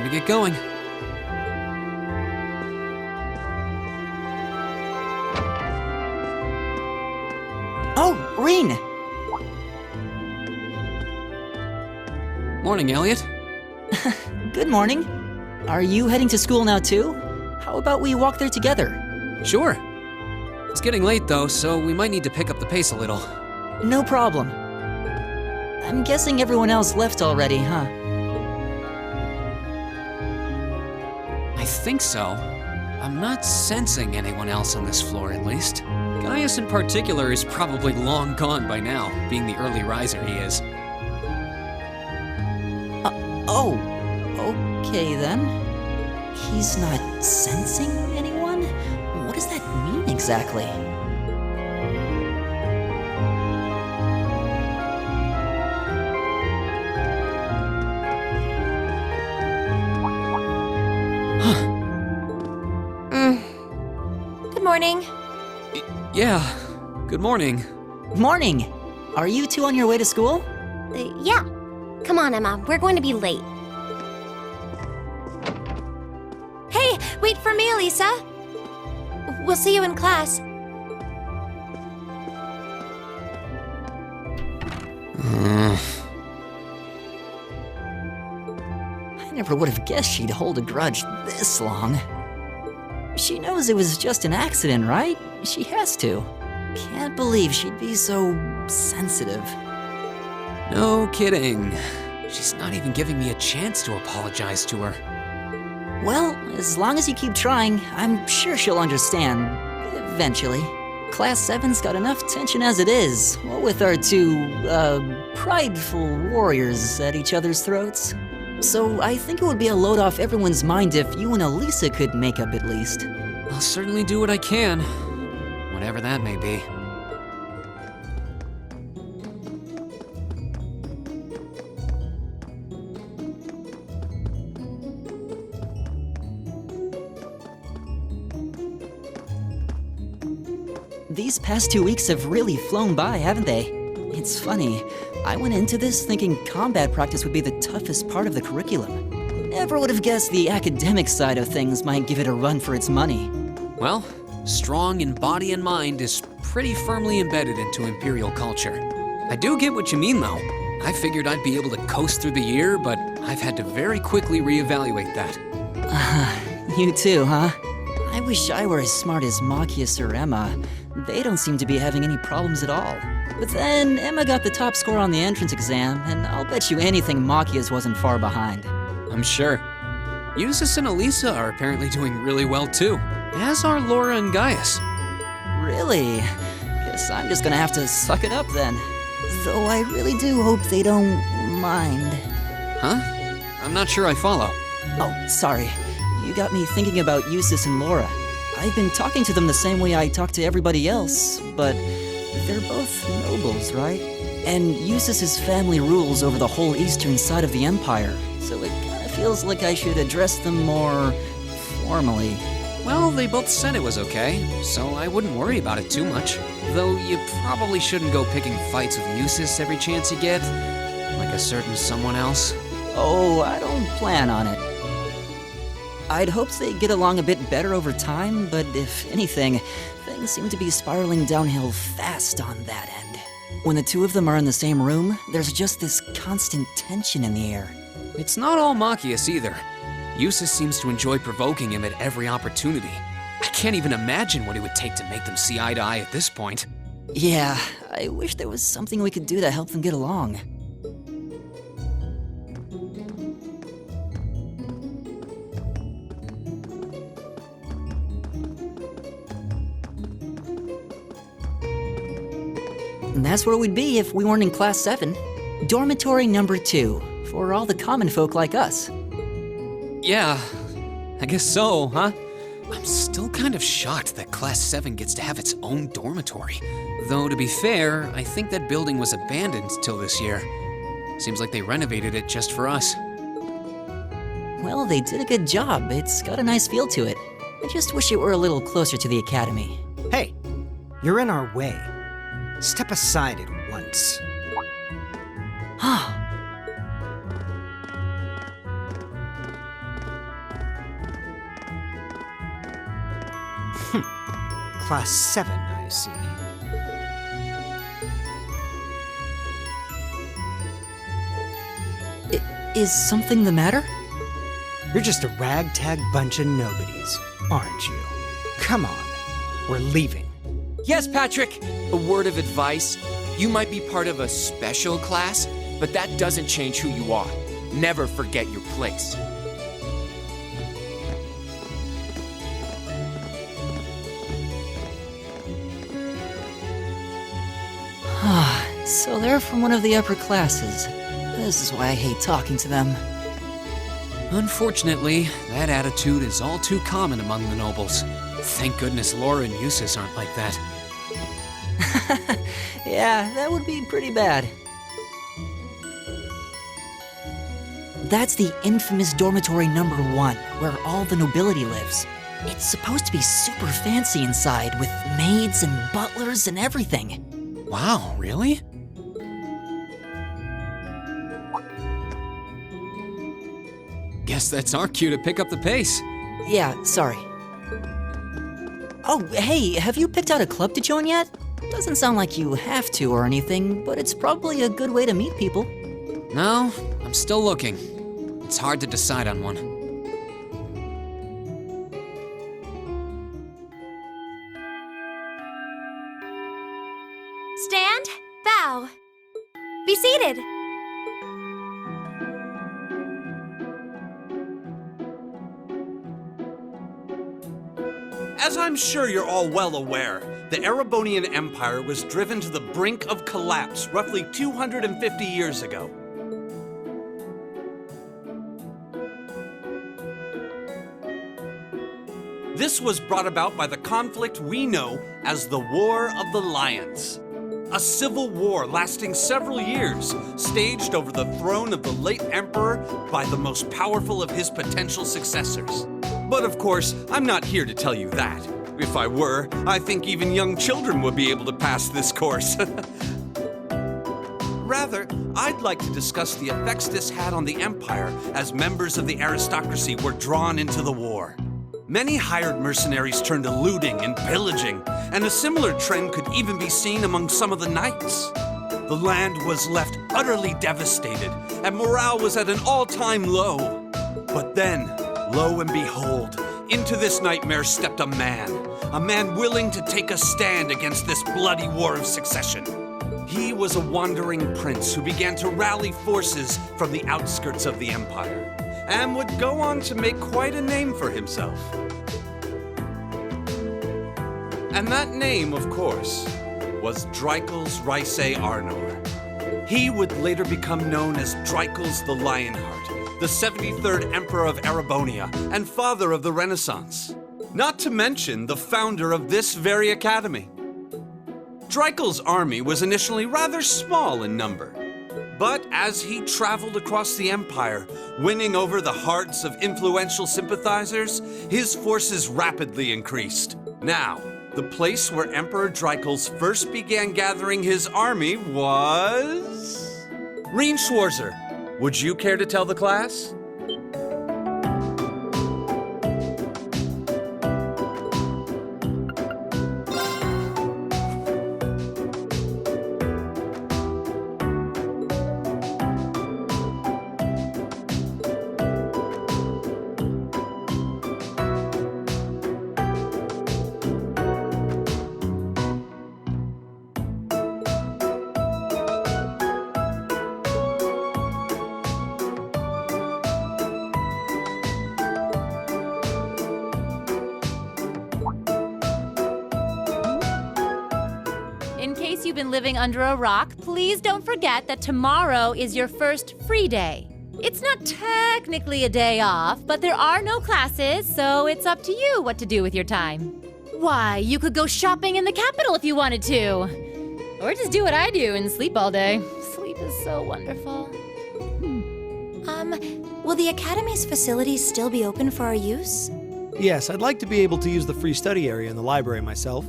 to get going. Oh, Rean! Morning, Elliot. Good morning. Are you heading to school now too? How about we walk there together? Sure. It's getting late though, so we might need to pick up the pace a little. No problem. I'm guessing everyone else left already, huh? I think so. I'm not sensing anyone else on this floor, at least. Gaius in particular is probably long gone by now, being the early riser he is. Oh, okay then. He's not sensing anyone? What does that mean exactly? Good morning. Yeah, good morning. Morning! Are you two on your way to school? Yeah. Come on, Emma. We're going to be late. Hey, wait for me, Elisa. We'll see you in class. I never would have guessed she'd hold a grudge this long. She knows it was just an accident, right? She has to. Can't believe she'd be so sensitive. No kidding. She's not even giving me a chance to apologize to her. Well, as long as you keep trying, I'm sure she'll understand. Eventually. Class 7's got enough tension as it is, what with our two, prideful warriors at each other's throats. So I think it would be a load off everyone's mind if you and Elisa could make up at least. I'll certainly do what I can, whatever that may be. These past 2 weeks have really flown by, haven't they? It's funny, I went into this thinking combat practice would be the toughest part of the curriculum. Never would have guessed the academic side of things might give it a run for its money. Well, strong in body and mind is pretty firmly embedded into Imperial culture. I do get what you mean, though. I figured I'd be able to coast through the year, but I've had to very quickly reevaluate that. You too, huh? I wish I were as smart as Machias or Emma. They don't seem to be having any problems at all. But then, Emma got the top score on the entrance exam, and I'll bet you anything Machias wasn't far behind. I'm sure. Eustace and Elisa are apparently doing really well too, as are Laura and Gaius. Really? Guess I'm just gonna have to suck it up then. Though I really do hope they don't mind. Huh? I'm not sure I follow. Oh, sorry. You got me thinking about Eustace and Laura. I've been talking to them the same way I talk to everybody else, but they're both nobles, right? And Eustace's family rules over the whole eastern side of the Empire, so it kinda feels like I should address them more formally. Well, they both said it was okay, so I wouldn't worry about it too much. Though you probably shouldn't go picking fights with Eustace every chance you get, like a certain someone else. Oh, I don't plan on it. I'd hoped they'd get along a bit better over time, but if anything, things seem to be spiraling downhill fast on that end. When the two of them are in the same room, there's just this constant tension in the air. It's not all Machias either. Eustace seems to enjoy provoking him at every opportunity. I can't even imagine what it would take to make them see eye to eye at this point. Yeah, I wish there was something we could do to help them get along. And that's where we'd be if we weren't in Class 7. Dormitory number 2, for all the common folk like us. Yeah, I guess so, huh? I'm still kind of shocked that Class 7 gets to have its own dormitory. Though, to be fair, I think that building was abandoned till this year. Seems like they renovated it just for us. Well, they did a good job. It's got a nice feel to it. I just wish it were a little closer to the academy. Hey, you're in our way. Step aside at once. Class 7, I see. Is something the matter? You're just a ragtag bunch of nobodies, aren't you? Come on, we're leaving. Yes, Patrick! A word of advice. You might be part of a special class, but that doesn't change who you are. Never forget your place. So they're from one of the upper classes. This is why I hate talking to them. Unfortunately, that attitude is all too common among the nobles. Thank goodness Laura and Eustace aren't like that. Yeah, that would be pretty bad. That's the infamous dormitory number 1, where all the nobility lives. It's supposed to be super fancy inside, with maids and butlers and everything. Wow, really? Guess that's our cue to pick up the pace. Yeah, sorry. Oh, hey, have you picked out a club to join yet? Doesn't sound like you have to or anything, but it's probably a good way to meet people. No, I'm still looking. It's hard to decide on one. Stand, bow. Be seated. As I'm sure you're all well aware, the Erebonian Empire was driven to the brink of collapse roughly 250 years ago. This was brought about by the conflict we know as the War of the Lions. A civil war lasting several years, staged over the throne of the late emperor by the most powerful of his potential successors. But of course, I'm not here to tell you that. If I were, I think even young children would be able to pass this course. Rather, I'd like to discuss the effects this had on the Empire as members of the aristocracy were drawn into the war. Many hired mercenaries turned to looting and pillaging, and a similar trend could even be seen among some of the knights. The land was left utterly devastated, and morale was at an all-time low. But then, lo and behold, into this nightmare stepped a man willing to take a stand against this bloody war of succession. He was a wandering prince who began to rally forces from the outskirts of the empire, and would go on to make quite a name for himself. And that name, of course, was Dreikels Rhysei Arnor. He would later become known as Dreikels the Lionheart, the 73rd Emperor of Erebonia and father of the Renaissance. Not to mention the founder of this very academy. Dreikels' army was initially rather small in number, but as he traveled across the empire, winning over the hearts of influential sympathizers, his forces rapidly increased. Now, the place where Emperor Dreikels first began gathering his army was... Rean Schwarzer, would you care to tell the class? You've been living under a rock, please don't forget that tomorrow is your first free day. It's not technically a day off, but there are no classes, so it's up to you what to do with your time. Why, you could go shopping in the capital if you wanted to. Or just do what I do and sleep all day. Sleep is so wonderful. Will the Academy's facilities still be open for our use? Yes, I'd like to be able to use the free study area in the library myself.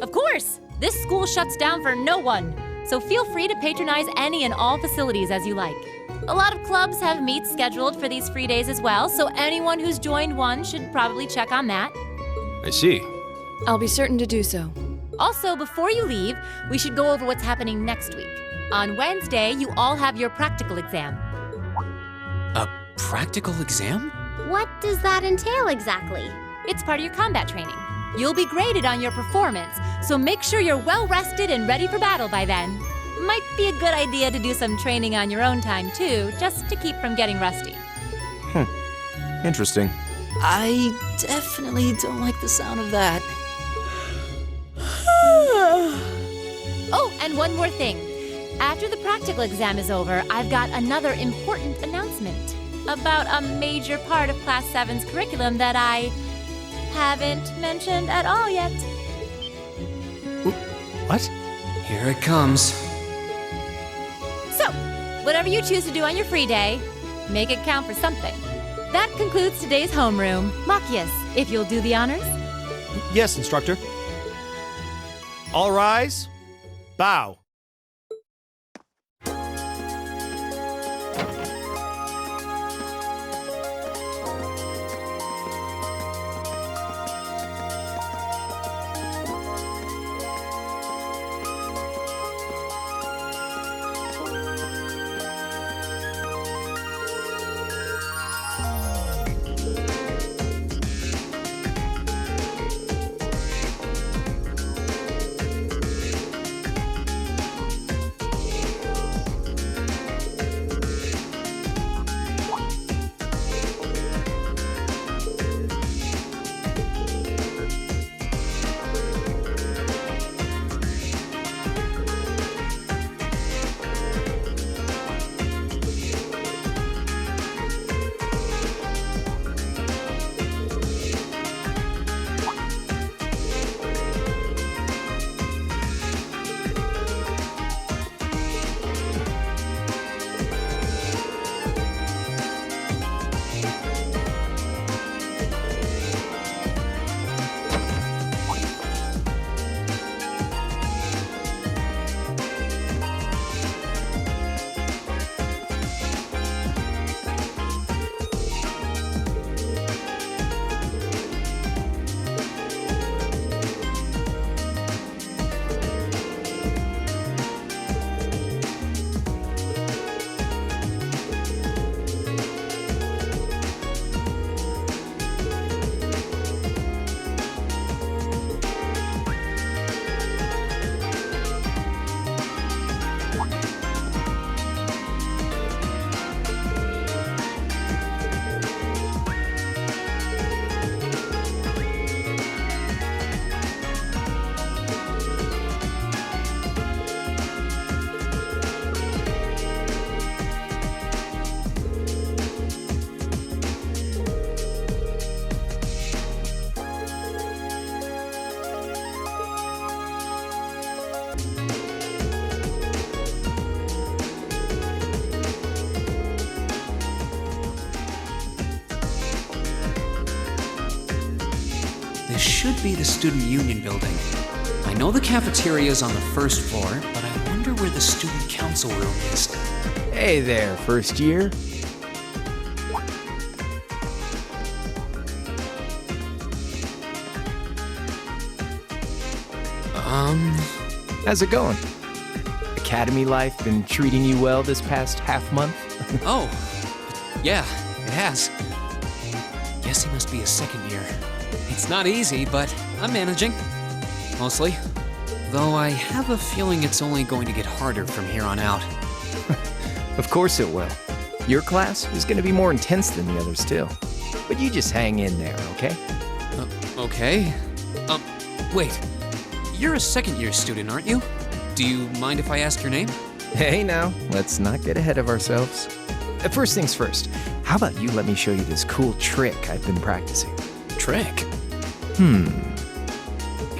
Of course! This school shuts down for no one, so feel free to patronize any and all facilities as you like. A lot of clubs have meets scheduled for these free days as well, so anyone who's joined one should probably check on that. I see. I'll be certain to do so. Also, before you leave, we should go over what's happening next week. On Wednesday, you all have your practical exam. A practical exam? What does that entail exactly? It's part of your combat training. You'll be graded on your performance, so make sure you're well rested and ready for battle by then. Might be a good idea to do some training on your own time, too, just to keep from getting rusty. Interesting. I definitely don't like the sound of that. Oh, and one more thing. After the practical exam is over, I've got another important announcement about a major part of Class 7's curriculum that I haven't mentioned at all yet. What? Here it comes. So, whatever you choose to do on your free day, make it count for something. That concludes today's homeroom. Machias, if you'll do the honors. Yes, Instructor. All rise. Bow. This should be the Student Union building. I know the cafeteria is on the first floor, but I wonder where the Student Council room is. Hey there, first year. How's it going? Academy life been treating you well this past half month? Oh, yeah, it has. Guess he must be a second year. It's not easy, but I'm managing. Mostly. Though I have a feeling it's only going to get harder from here on out. Of course it will. Your class is going to be more intense than the others too. But you just hang in there, okay? Okay. Wait. You're a second-year student, aren't you? Do you mind if I ask your name? Hey now, let's not get ahead of ourselves. First things first, how about you let me show you this cool trick I've been practicing? Trick? You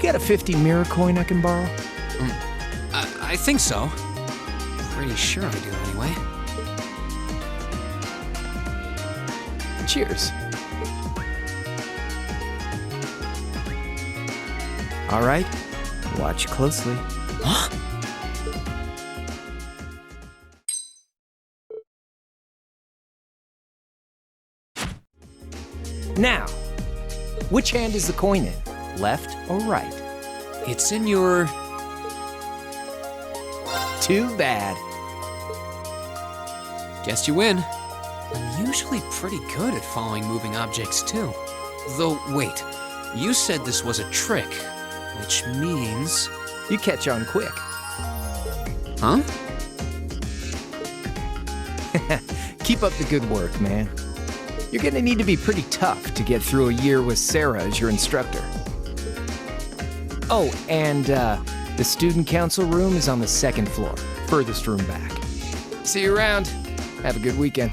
got a 50 mirror coin I can borrow? I think so. Pretty sure I do anyway. Cheers. All right, watch closely. Huh? Now, which hand is the coin in? left or right? It's in your... Too bad. Guess you win. I'm usually pretty good at following moving objects, too. Though, wait. You said this was a trick, which means... You catch on quick. Huh? Keep up the good work, man. You're gonna need to be pretty tough to get through a year with Sara as your instructor. Oh, and the student council room is on the second floor, furthest room back. See you around. Have a good weekend.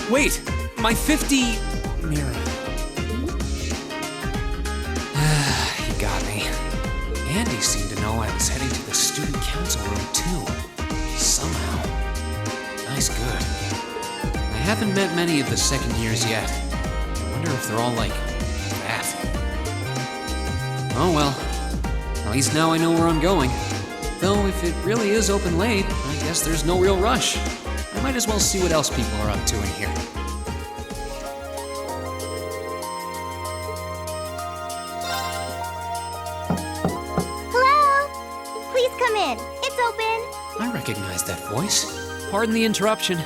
Wait! My 50... mirror. He got me. Andy seemed to know I was heading to the student council room, too. Somehow. Nice good. I haven't met many of the second years yet. I wonder if they're all like that. Oh well. At least now I know where I'm going. Though if it really is open late, I guess there's no real rush. I might as well see what else people are up to in here. Hello? Please come in. It's open. I recognize that voice. Pardon the interruption.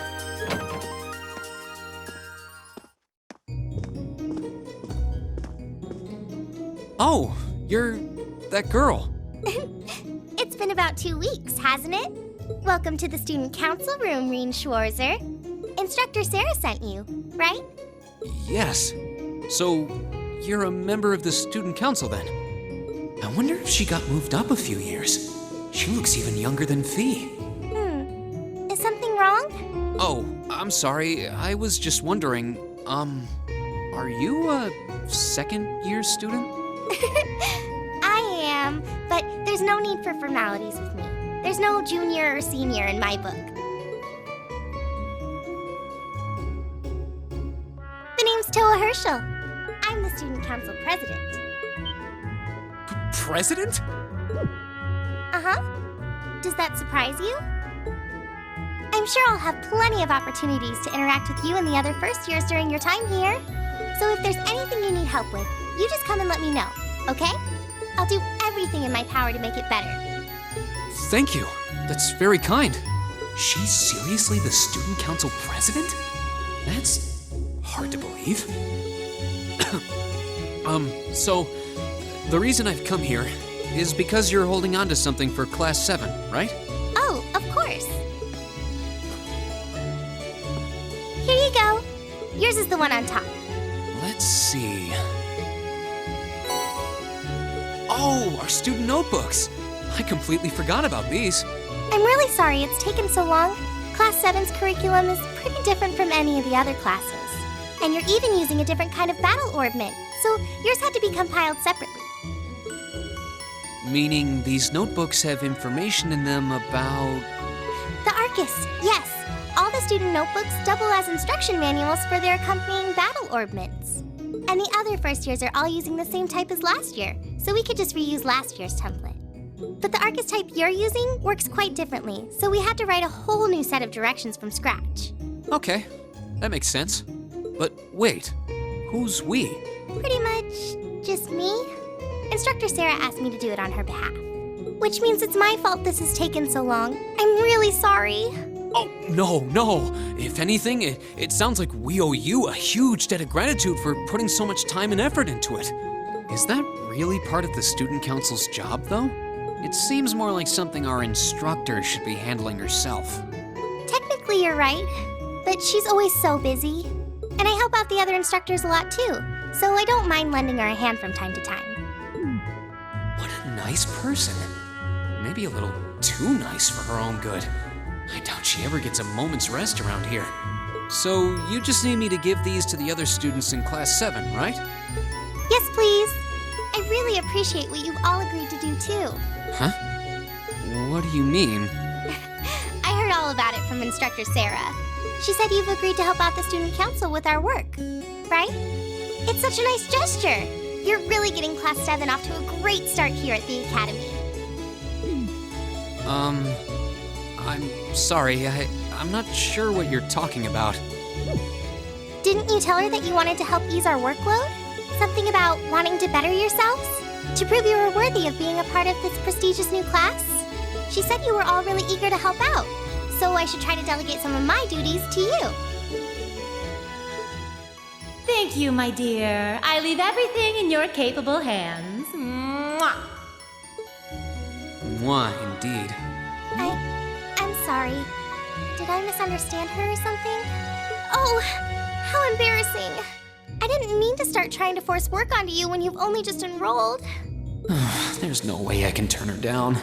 Oh, you're that girl. It's been about 2 weeks, hasn't it? Welcome to the student council room, Rean Schwarzer. Instructor Sara sent you, right? Yes. So, you're a member of the student council then? I wonder if she got moved up a few years. She looks even younger than Fee. Is something wrong? Oh, I'm sorry. I was just wondering, are you a second year student? I am, but there's no need for formalities with me. There's no junior or senior in my book. The name's Towa Herschel. I'm the student council president. President? Uh-huh. Does that surprise you? I'm sure I'll have plenty of opportunities to interact with you and the other first years during your time here. So if there's anything you need help with, you just come and let me know, okay? I'll do everything in my power to make it better. Thank you. That's very kind. She's seriously the student council president? That's hard to believe. So, the reason I've come here is because you're holding on to something for Class 7, right? Oh, of course. Here you go. Yours is the one on top. Let's see. Oh, our student notebooks. I completely forgot about these. I'm really sorry it's taken so long. Class 7's curriculum is pretty different from any of the other classes. And you're even using a different kind of battle orbment, so yours had to be compiled separately. Meaning these notebooks have information in them about... The Arcus, yes. All the student notebooks double as instruction manuals for their accompanying battle orbments. And the other first years are all using the same type as last year, so we could just reuse last year's template. But the Arcus type you're using works quite differently, so we had to write a whole new set of directions from scratch. Okay, that makes sense. But wait, who's we? Pretty much just me. Instructor Sara asked me to do it on her behalf. Which means it's my fault this has taken so long. I'm really sorry. Oh, no. If anything, it sounds like we owe you a huge debt of gratitude for putting so much time and effort into it. Is that really part of the student council's job, though? It seems more like something our instructor should be handling herself. Technically, you're right. But she's always so busy. And I help out the other instructors a lot, too. So I don't mind lending her a hand from time to time. What a nice person. Maybe a little too nice for her own good. I doubt she ever gets a moment's rest around here. So you just need me to give these to the other students in Class 7, right? Yes, please. I really appreciate what you've all agreed to do, too. Huh? What do you mean? I heard all about it from Instructor Sara. She said you've agreed to help out the student council with our work, right? It's such a nice gesture. You're really getting Class 7 off to a great start here at the Academy. I'm sorry, I'm not sure what you're talking about. Didn't you tell her that you wanted to help ease our workload? Something about wanting to better yourselves? To prove you were worthy of being a part of this prestigious new class? She said you were all really eager to help out, so I should try to delegate some of my duties to you. Thank you, my dear. I leave everything in your capable hands. Mwah. Mwah, indeed. I'm sorry. Did I misunderstand her or something? Oh, how embarrassing. I didn't mean to start trying to force work onto you when you've only just enrolled. There's no way I can turn her down.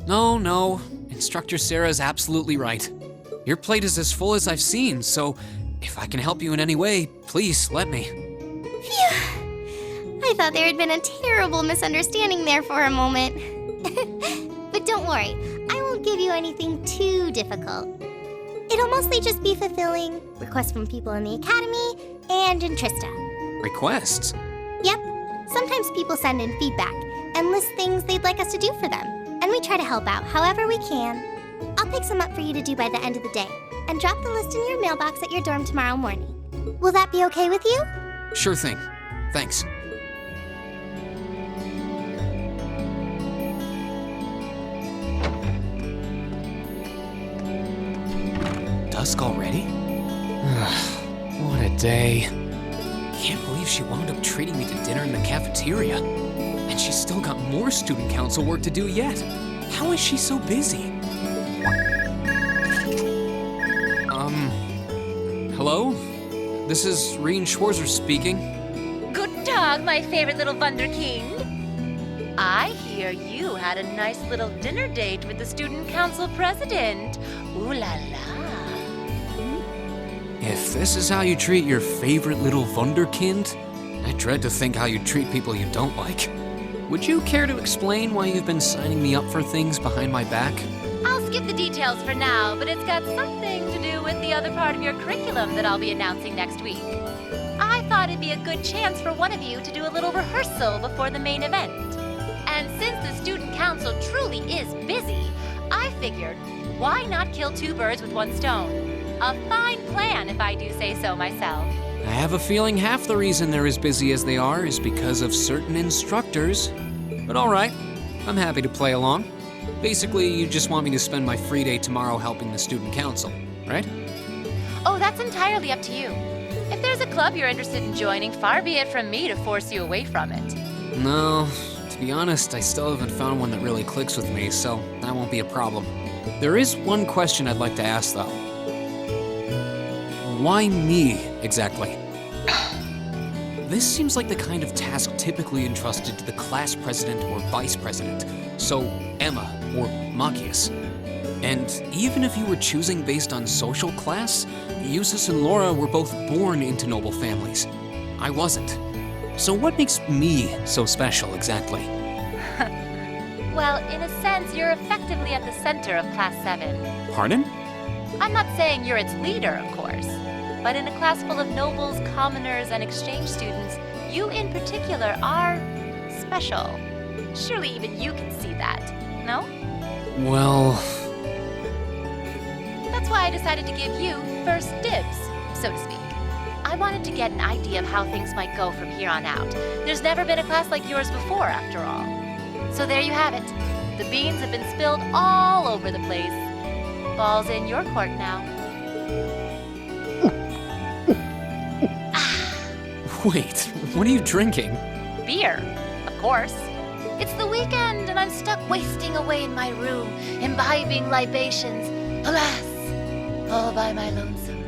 No. Instructor Sara's absolutely right. Your plate is as full as I've seen, so if I can help you in any way, please let me. Phew. I thought there had been a terrible misunderstanding there for a moment. But don't worry, I won't give you anything too difficult. It'll mostly just be fulfilling requests from people in the academy and in Trista. Requests? Yep. Sometimes people send in feedback and list things they'd like us to do for them, and we try to help out however we can. I'll pick some up for you to do by the end of the day, and drop the list in your mailbox at your dorm tomorrow morning. Will that be okay with you? Sure thing. Thanks. Dusk already? What a day. Can't believe she wound up treating me to dinner in the cafeteria. And she's still got more student council work to do yet. How is she so busy? Hello? This is Rean speaking. Guten Tag, my favorite little Wunderkind. I hear you had a nice little dinner date with the student council president. Ooh la la. If this is how you treat your favorite little Wunderkind, I dread to think how you treat people you don't like. Would you care to explain why you've been signing me up for things behind my back? I'll skip the details for now, but it's got something to do with the other part of your curriculum that I'll be announcing next week. I thought it'd be a good chance for one of you to do a little rehearsal before the main event. And since the student council truly is busy, I figured, why not kill two birds with one stone? A fine plan, if I do say so myself. I have a feeling half the reason they're as busy as they are is because of certain instructors. But all right, I'm happy to play along. Basically, you just want me to spend my free day tomorrow helping the student council, right? Oh, that's entirely up to you. If there's a club you're interested in joining, far be it from me to force you away from it. No, to be honest, I still haven't found one that really clicks with me, so that won't be a problem. There is one question I'd like to ask, though. Why me, exactly? This seems like the kind of task typically entrusted to the class president or vice president, so Emma or Machias. And even if you were choosing based on social class, Eustace and Laura were both born into noble families. I wasn't. So what makes me so special, exactly? Well, in a sense, you're effectively at the center of Class 7. Pardon? I'm not saying you're its leader, of course. But in a class full of nobles, commoners, and exchange students, you in particular are special. Surely even you can see that, no? Well... That's why I decided to give you first dibs, so to speak. I wanted to get an idea of how things might go from here on out. There's never been a class like yours before, after all. So there you have it. The beans have been spilled all over the place. Ball's in your court now. Wait, what are you drinking? Beer, of course. It's the weekend and I'm stuck wasting away in my room, imbibing libations. Alas, all by my lonesome.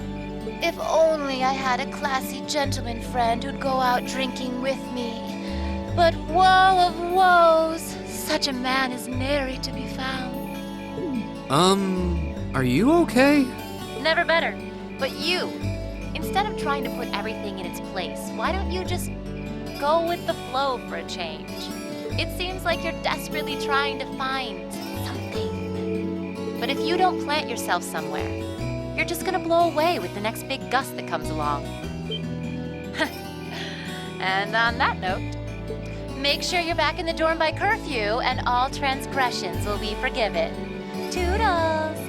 If only I had a classy gentleman friend who'd go out drinking with me. But woe of woes, such a man is nary to be found. Are you okay? Never better. But you, instead of trying to put everything in its place, why don't you just go with the flow for a change? It seems like you're desperately trying to find something. But if you don't plant yourself somewhere, you're just gonna blow away with the next big gust that comes along. And on that note, make sure you're back in the dorm by curfew and all transgressions will be forgiven. Toodles.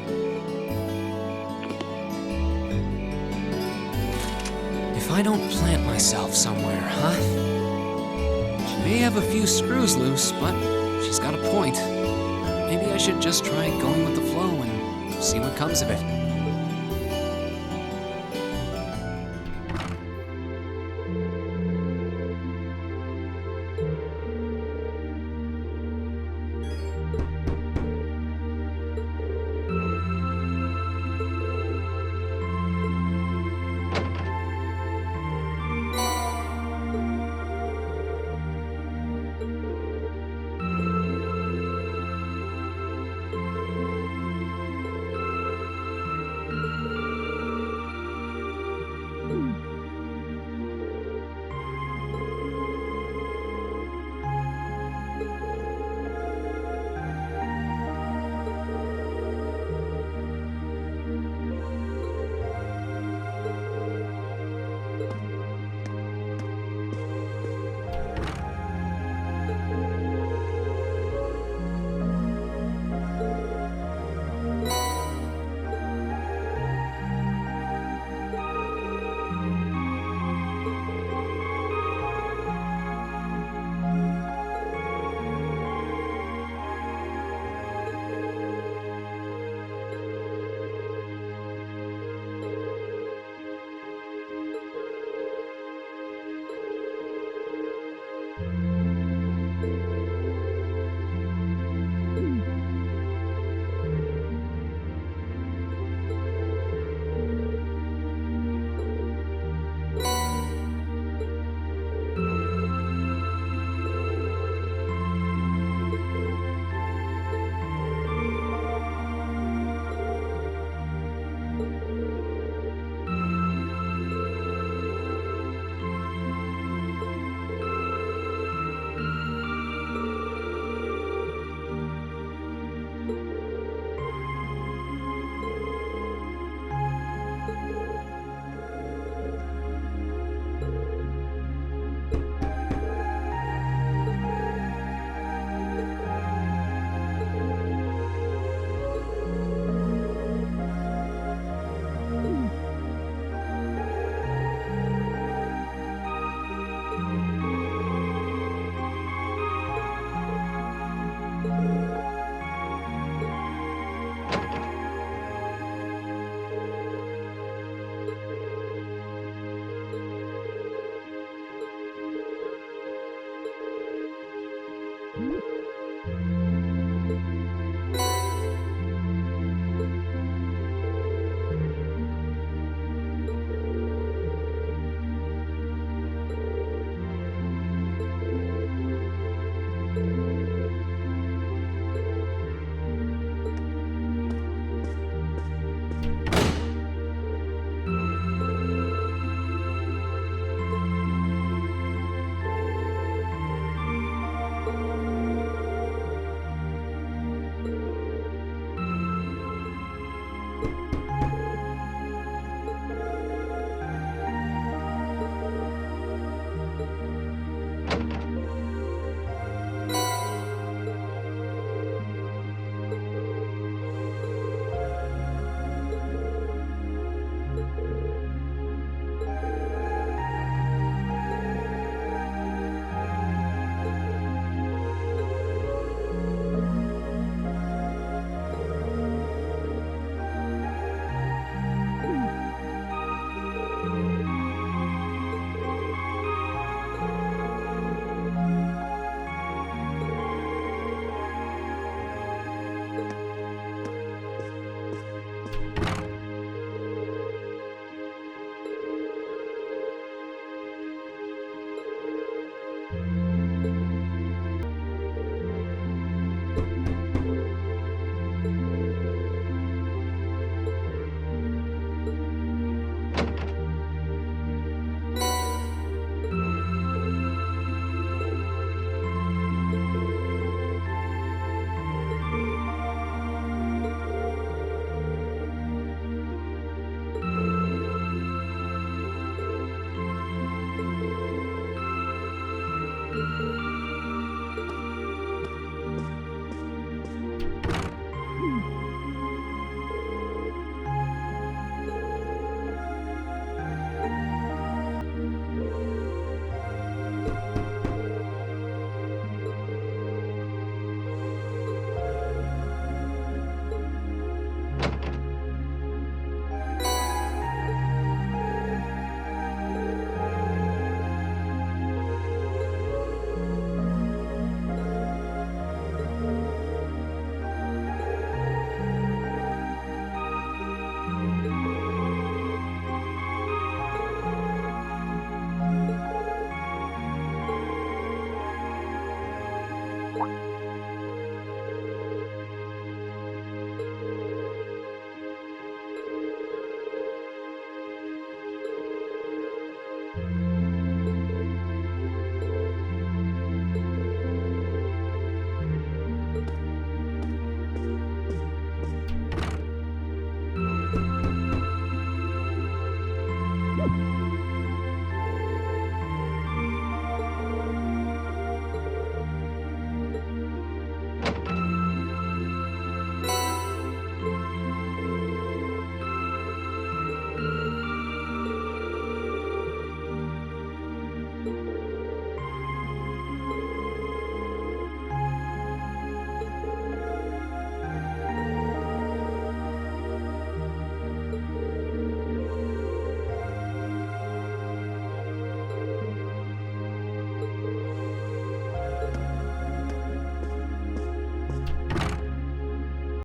If I don't plant myself somewhere, huh? She may have a few screws loose, but she's got a point. Maybe I should just try going with the flow and see what comes of it.